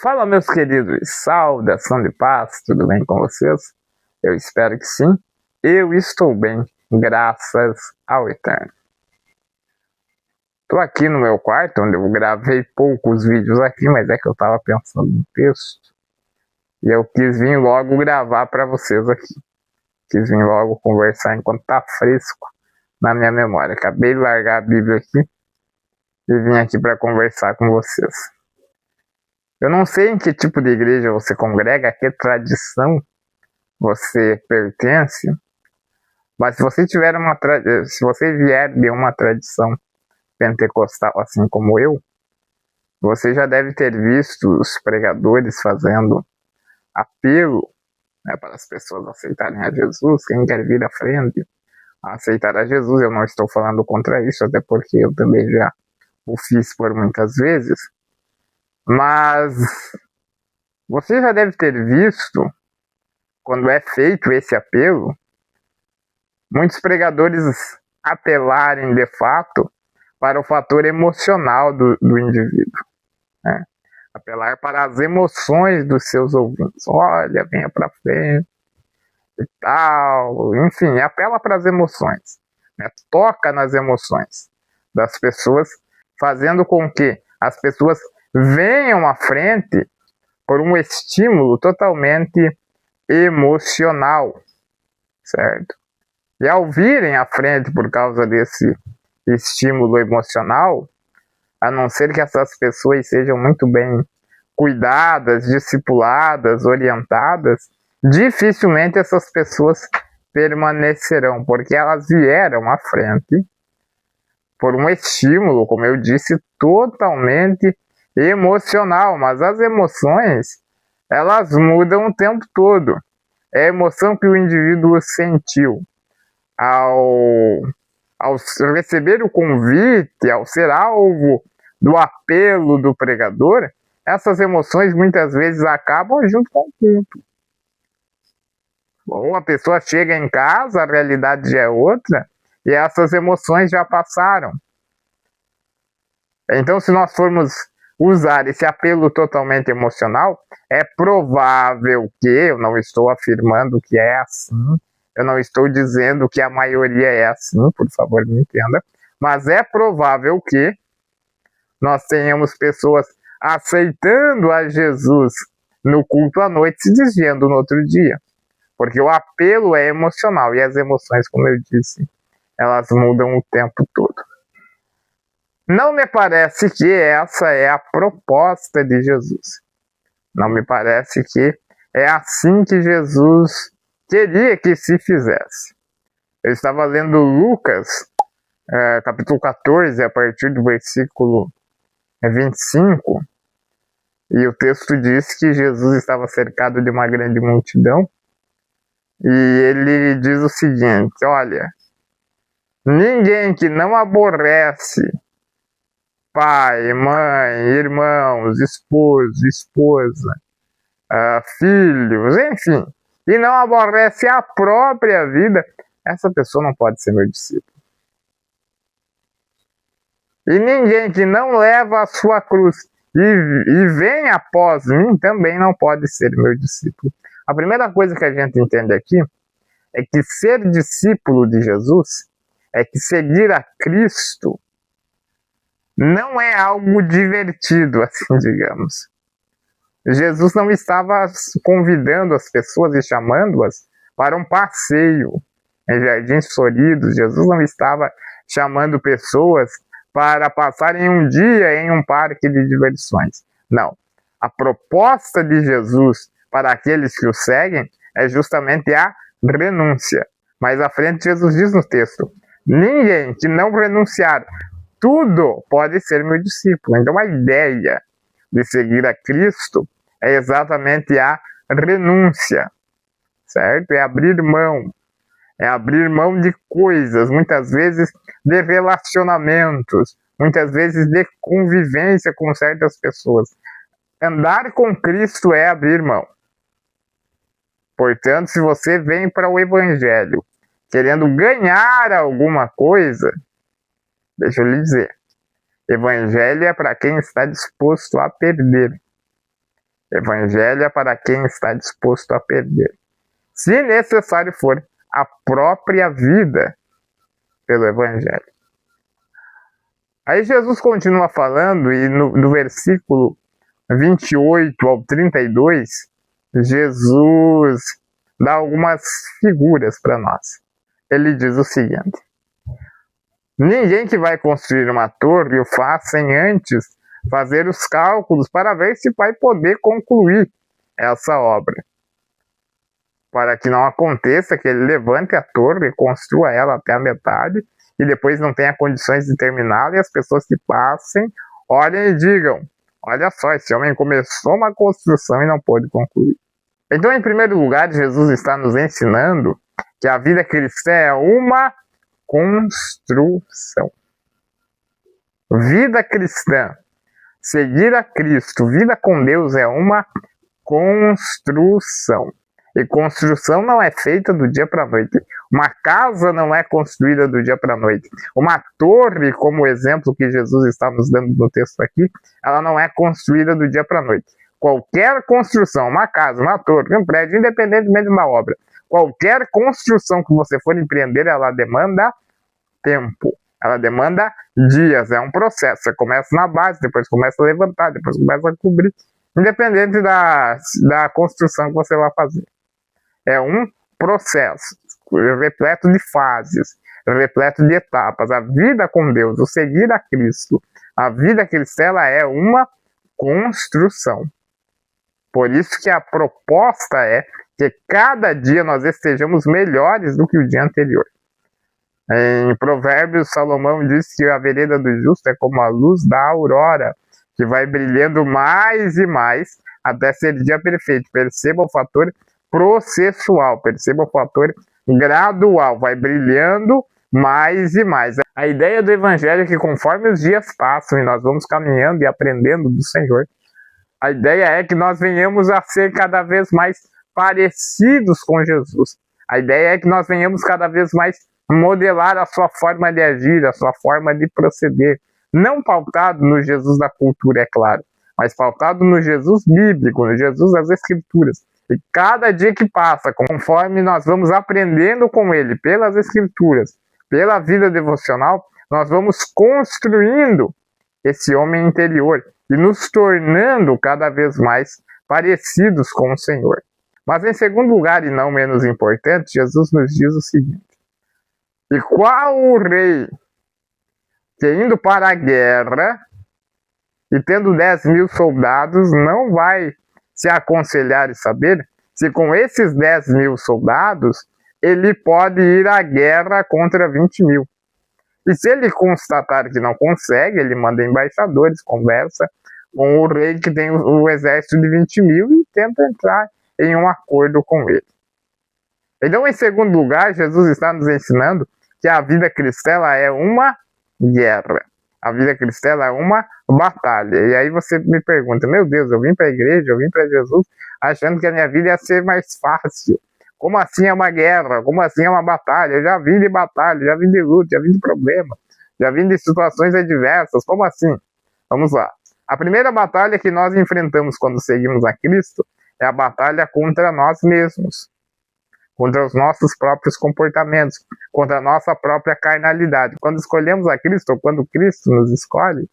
Fala, meus queridos, saudação de paz, tudo bem com vocês? Eu espero que sim. Eu estou bem, graças ao Eterno. Estou aqui no meu quarto, onde eu gravei poucos vídeos aqui, mas é que eu estava pensando no texto. E eu quis vir logo gravar para vocês aqui. Quis vir logo conversar enquanto está fresco na minha memória. Acabei de largar a Bíblia aqui e vim aqui para conversar com vocês. Eu não sei em que tipo de igreja você congrega, a que tradição você pertence, mas se você se você vier de uma tradição pentecostal assim como eu, você já deve ter visto os pregadores fazendo apelo, né, para as pessoas aceitarem a Jesus. Quem quer vir à frente a aceitar a Jesus, eu não estou falando contra isso, até porque eu também já o fiz por muitas vezes. Mas você já deve ter visto, quando é feito esse apelo, muitos pregadores apelarem de fato para o fator emocional do indivíduo, né? Apelar para as emoções dos seus ouvintes. Olha, venha para frente e tal. Enfim, apela para as emoções, né? Toca nas emoções das pessoas, fazendo com que as pessoas venham à frente por um estímulo totalmente emocional, certo? E ao virem à frente por causa desse estímulo emocional, a não ser que essas pessoas sejam muito bem cuidadas, discipuladas, orientadas, dificilmente essas pessoas permanecerão, porque elas vieram à frente por um estímulo, como eu disse, totalmente emocional. Mas as emoções, elas mudam o tempo todo. É a emoção que o indivíduo sentiu ao receber o convite, ao ser alvo do apelo do pregador. Essas emoções muitas vezes acabam junto com o culto. Ou a pessoa chega em casa, a realidade já é outra, e essas emoções já passaram. Então, se nós formos usar esse apelo totalmente emocional, é provável que, eu não estou afirmando que é assim, eu não estou dizendo que a maioria é assim, por favor me entenda, mas é provável que nós tenhamos pessoas aceitando a Jesus no culto à noite, se desviando no outro dia. Porque o apelo é emocional, e as emoções, como eu disse, elas mudam o tempo todo. Não me parece que essa é a proposta de Jesus. Não me parece que é assim que Jesus queria que se fizesse. Eu estava lendo Lucas, capítulo 14, a partir do versículo 25, e o texto diz que Jesus estava cercado de uma grande multidão, e ele diz o seguinte: olha, ninguém que não aborrece pai, mãe, irmãos, esposo, esposa, filhos, enfim, e não aborrece a própria vida, essa pessoa não pode ser meu discípulo. E ninguém que não leva a sua cruz e vem após mim também não pode ser meu discípulo. A primeira coisa que a gente entende aqui é que ser discípulo de Jesus é que seguir a Cristo não é algo divertido, assim digamos. Jesus não estava convidando as pessoas e chamando-as para um passeio em jardins floridos. Jesus não estava chamando pessoas para passarem um dia em um parque de diversões. Não. A proposta de Jesus para aqueles que o seguem é justamente a renúncia. Mais à frente, Jesus diz no texto: ninguém que não renunciar tudo pode ser meu discípulo. Então a ideia de seguir a Cristo é exatamente a renúncia, certo? É abrir mão. É abrir mão de coisas, muitas vezes de relacionamentos, muitas vezes de convivência com certas pessoas. Andar com Cristo é abrir mão. Portanto, se você vem para o Evangelho querendo ganhar alguma coisa, deixa eu lhe dizer, Evangelho é para quem está disposto a perder. Evangelho é para quem está disposto a perder, se necessário for, a própria vida pelo Evangelho. Aí Jesus continua falando, e no versículo 28 ao 32, Jesus dá algumas figuras para nós. Ele diz o seguinte: ninguém que vai construir uma torre o faz sem antes fazer os cálculos para ver se vai poder concluir essa obra, para que não aconteça que ele levante a torre e construa ela até a metade e depois não tenha condições de terminá-la, e as pessoas que passem olhem e digam: olha só, esse homem começou uma construção e não pôde concluir. Então, em primeiro lugar, Jesus está nos ensinando que a vida cristã é uma construção. Vida cristã, seguir a Cristo, vida com Deus é uma construção. E construção não é feita do dia para a noite. Uma casa não é construída do dia para a noite. Uma torre, como o exemplo que Jesus está nos dando no texto aqui, ela não é construída do dia para a noite. Qualquer construção, uma casa, uma torre, um prédio, independentemente da obra, qualquer construção que você for empreender, ela demanda tempo. Ela demanda dias, é um processo. Você começa na base, depois começa a levantar, depois começa a cobrir, independente da construção que você vai fazer. É um processo repleto de fases, repleto de etapas. A vida com Deus, o seguir a Cristo, a vida cristã, ela é uma construção. Por isso que a proposta é que cada dia nós estejamos melhores do que o dia anterior. Em Provérbios, Salomão diz que a vereda do justo é como a luz da aurora, que vai brilhando mais e mais até ser dia perfeito. Perceba o fator processual, perceba o fator gradual, vai brilhando mais e mais. A ideia do Evangelho é que conforme os dias passam e nós vamos caminhando e aprendendo do Senhor, a ideia é que nós venhamos a ser cada vez mais parecidos com Jesus. A ideia é que nós venhamos cada vez mais modelar a sua forma de agir, a sua forma de proceder. Não pautado no Jesus da cultura, é claro, mas pautado no Jesus bíblico, no Jesus das Escrituras. E cada dia que passa, conforme nós vamos aprendendo com ele, pelas Escrituras, pela vida devocional, nós vamos construindo esse homem interior e nos tornando cada vez mais parecidos com o Senhor. Mas em segundo lugar, e não menos importante, Jesus nos diz o seguinte: e qual o rei que indo para a guerra e tendo 10.000 soldados não vai se aconselhar e saber se com esses 10.000 soldados ele pode ir à guerra contra 20.000? E se ele constatar que não consegue, ele manda embaixadores, conversa com o rei que tem o exército de 20.000 e tenta entrar em um acordo com ele. Então, em segundo lugar, Jesus está nos ensinando que a vida cristã é uma guerra. A vida cristã é uma batalha. E aí você me pergunta: meu Deus, eu vim para a igreja, eu vim para Jesus achando que a minha vida ia ser mais fácil. Como assim é uma guerra? Como assim é uma batalha? Eu já vim de batalha, já vim de luta, já vim de problema, já vim de situações adversas. Como assim? Vamos lá. A primeira batalha que nós enfrentamos quando seguimos a Cristo é a batalha contra nós mesmos, contra os nossos próprios comportamentos, contra a nossa própria carnalidade. Quando escolhemos a Cristo, ou quando Cristo nos escolhe,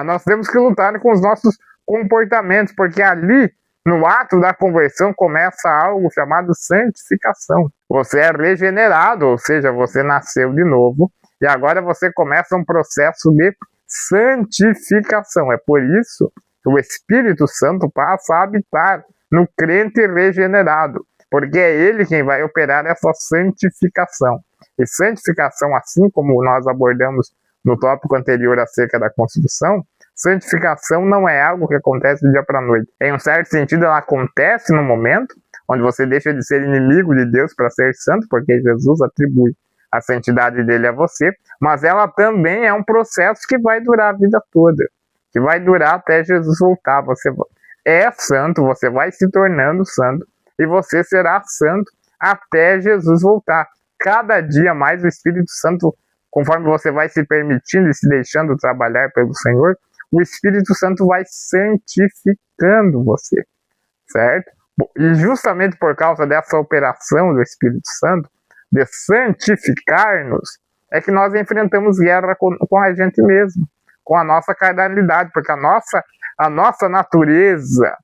nós temos que lutar com os nossos comportamentos, porque ali, no ato da conversão, começa algo chamado santificação. Você é regenerado, ou seja, você nasceu de novo, e agora você começa um processo de santificação. É por isso que o Espírito Santo passa a habitar no crente regenerado, porque é ele quem vai operar essa santificação. E santificação, assim como nós abordamos no tópico anterior acerca da construção, santificação não é algo que acontece do dia para a noite. Em um certo sentido, ela acontece no momento onde você deixa de ser inimigo de Deus para ser santo, porque Jesus atribui a santidade dele a você, mas ela também é um processo que vai durar a vida toda, que vai durar até Jesus voltar. Você é santo, você vai se tornando santo, e você será santo até Jesus voltar. Cada dia mais o Espírito Santo, conforme você vai se permitindo e se deixando trabalhar pelo Senhor, o Espírito Santo vai santificando você, certo? E justamente por causa dessa operação do Espírito Santo, de santificar-nos, é que nós enfrentamos guerra com a gente mesmo, com a nossa carnalidade, porque a nossa natureza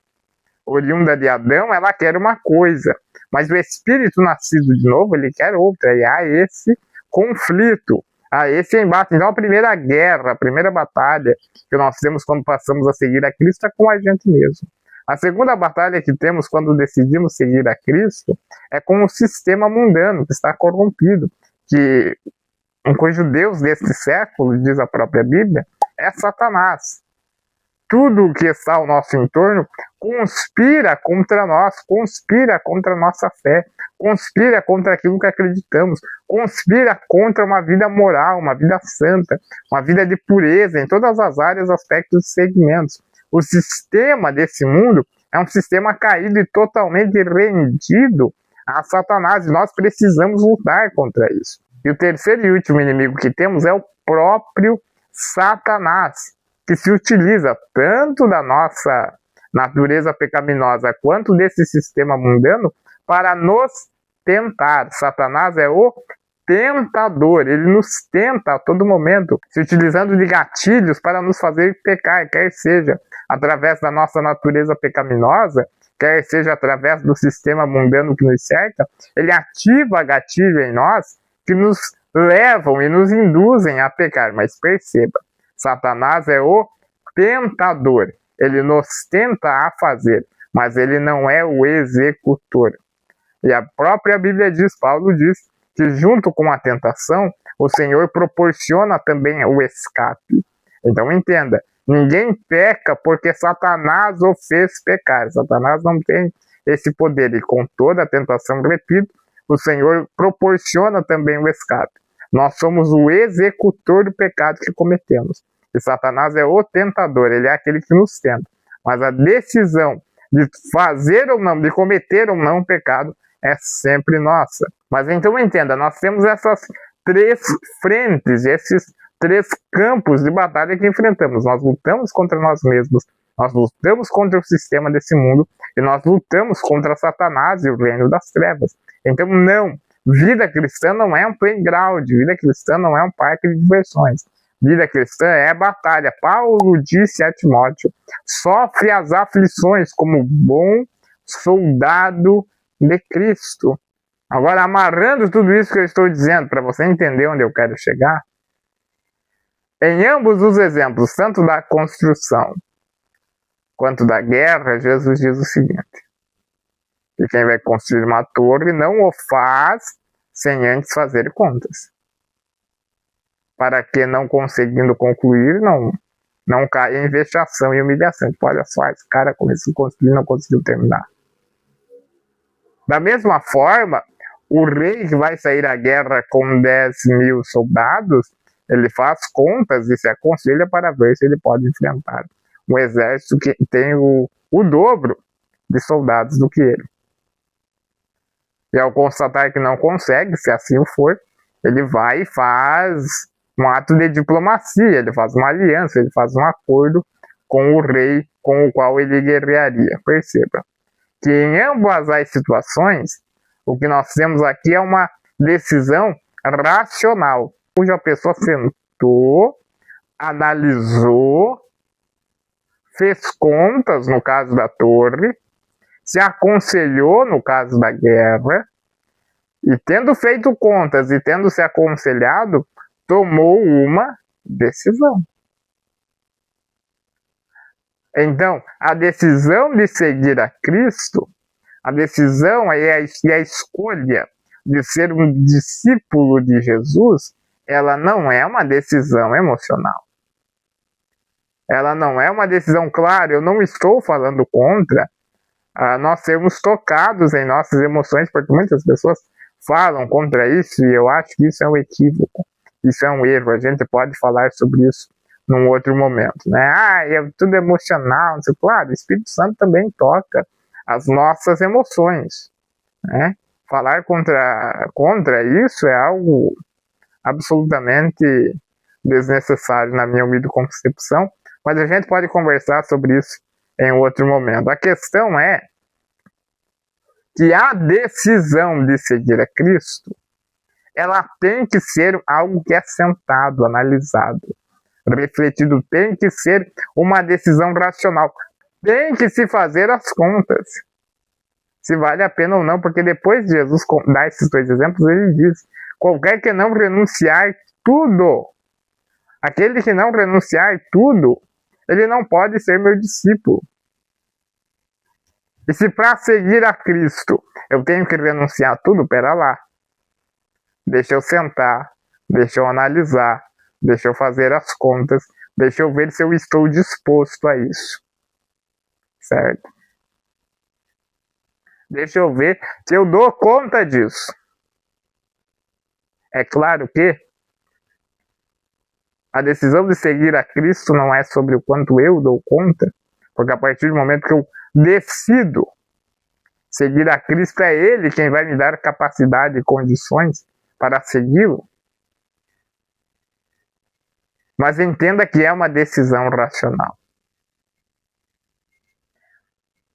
oriunda de Adão, ela quer uma coisa, mas o Espírito nascido de novo, ele quer outra, e há esse conflito, há esse embate. Então a primeira guerra, a primeira batalha que nós temos quando passamos a seguir a Cristo é com a gente mesmo. A segunda batalha que temos quando decidimos seguir a Cristo é com o sistema mundano que está corrompido, cujo Deus deste século, diz a própria Bíblia, é Satanás. Tudo o que está ao nosso entorno conspira contra nós, conspira contra a nossa fé, conspira contra aquilo que acreditamos, conspira contra uma vida moral, uma vida santa, uma vida de pureza em todas as áreas, aspectos e segmentos. O sistema desse mundo é um sistema caído e totalmente rendido a Satanás, e nós precisamos lutar contra isso. E o terceiro e último inimigo que temos é o próprio Satanás, que se utiliza tanto da nossa natureza pecaminosa quanto desse sistema mundano para nos tentar. Satanás é o tentador, ele nos tenta a todo momento, se utilizando de gatilhos para nos fazer pecar, quer seja através da nossa natureza pecaminosa, quer seja através do sistema mundano que nos cerca. Ele ativa gatilho em nós que nos levam e nos induzem a pecar. Mas perceba, Satanás é o tentador, ele nos tenta a fazer, mas ele não é o executor. E a própria Bíblia diz, Paulo diz, que junto com a tentação, o Senhor proporciona também o escape. Então entenda, ninguém peca porque Satanás o fez pecar. Satanás não tem esse poder, e com toda a tentação, repito, o Senhor proporciona também o escape. Nós somos o executor do pecado que cometemos. E Satanás é o tentador, ele é aquele que nos tenta. Mas a decisão de fazer ou não, de cometer ou não pecado, é sempre nossa. Mas então entenda, nós temos essas três frentes, esses três campos de batalha que enfrentamos. Nós lutamos contra nós mesmos, nós lutamos contra o sistema desse mundo, e nós lutamos contra Satanás e o reino das trevas. Então não, vida cristã não é um playground, vida cristã não é um parque de diversões. Vida cristã é batalha. Paulo disse a Timóteo, sofre as aflições como bom soldado de Cristo. Agora, amarrando tudo isso que eu estou dizendo, para você entender onde eu quero chegar, em ambos os exemplos, tanto da construção quanto da guerra, Jesus diz o seguinte: que quem vai construir uma torre não o faz sem antes fazer contas, para que, não conseguindo concluir, não caia em vexação e humilhação. Tipo, olha só, esse cara começou a construir e não conseguiu terminar. Da mesma forma, o rei que vai sair à guerra com 10.000 soldados, ele faz contas e se aconselha para ver se ele pode enfrentar um exército que tem o dobro de soldados do que ele. E ao constatar que não consegue, se assim for, ele vai e faz um ato de diplomacia, ele faz uma aliança, ele faz um acordo com o rei com o qual ele guerrearia. Perceba que em ambas as situações, o que nós temos aqui é uma decisão racional, cuja pessoa sentou, analisou, fez contas no caso da torre, se aconselhou no caso da guerra, e tendo feito contas e tendo se aconselhado, tomou uma decisão. Então, a decisão de seguir a Cristo, a decisão e a escolha de ser um discípulo de Jesus, ela não é uma decisão emocional. Ela não é uma decisão, claro, eu não estou falando contra nós sermos tocados em nossas emoções, porque muitas pessoas falam contra isso, e eu acho que isso é um equívoco. Isso é um erro, a gente pode falar sobre isso num outro momento, né? É tudo emocional, não sei, claro, o Espírito Santo também toca as nossas emoções, né? Falar contra isso é algo absolutamente desnecessário, na minha humilde concepção, Mas a gente pode conversar sobre isso em outro momento. A questão é que a decisão de seguir a Cristo, ela tem que ser algo que é sentado, analisado, refletido, tem que ser uma decisão racional. Tem que se fazer as contas, se vale a pena ou não, porque depois de Jesus dar esses dois exemplos, ele diz: qualquer que não renunciar tudo, aquele que não renunciar tudo, ele não pode ser meu discípulo. E se para seguir a Cristo eu tenho que renunciar tudo, pera lá. Deixa eu sentar, deixa eu analisar, deixa eu fazer as contas, deixa eu ver se eu estou disposto a isso. Certo? Deixa eu ver se eu dou conta disso. É claro que a decisão de seguir a Cristo não é sobre o quanto eu dou conta, porque a partir do momento que eu decido seguir a Cristo, é Ele quem vai me dar capacidade e condições para segui-lo. Mas entenda que é uma decisão racional.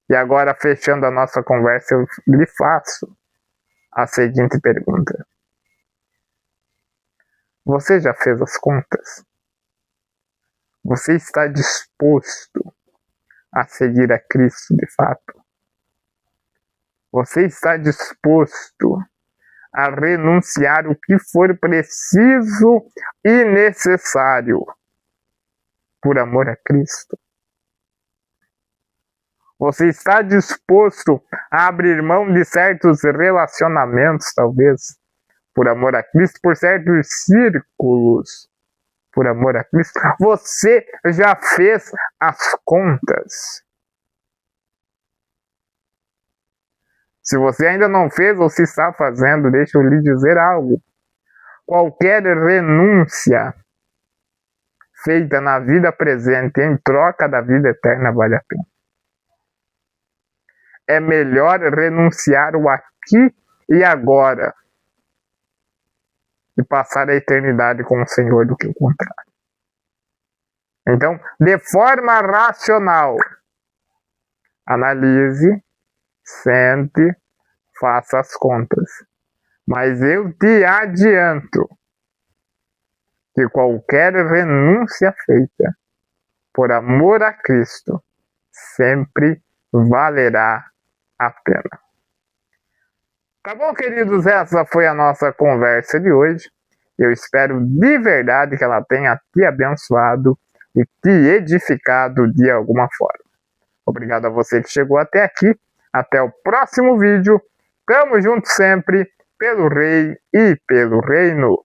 E agora, fechando a nossa conversa, eu lhe faço a seguinte pergunta: você já fez as contas? Você está disposto a seguir a Cristo de fato? Você está disposto a renunciar o que for preciso e necessário por amor a Cristo? Você está disposto a abrir mão de certos relacionamentos, talvez, por amor a Cristo, por certos círculos, por amor a Cristo? Você já fez as contas? Se você ainda não fez ou se está fazendo, deixa eu lhe dizer algo. Qualquer renúncia feita na vida presente em troca da vida eterna vale a pena. É melhor renunciar o aqui e agora e passar a eternidade com o Senhor do que o contrário. Então, de forma racional, analise, sente, faça as contas. Mas eu te adianto que qualquer renúncia feita por amor a Cristo sempre valerá a pena. Tá bom, queridos? Essa foi a nossa conversa de hoje. Eu espero de verdade que ela tenha te abençoado e te edificado de alguma forma. Obrigado a você que chegou até aqui. Até o próximo vídeo. Tamo junto sempre, pelo Rei e pelo Reino.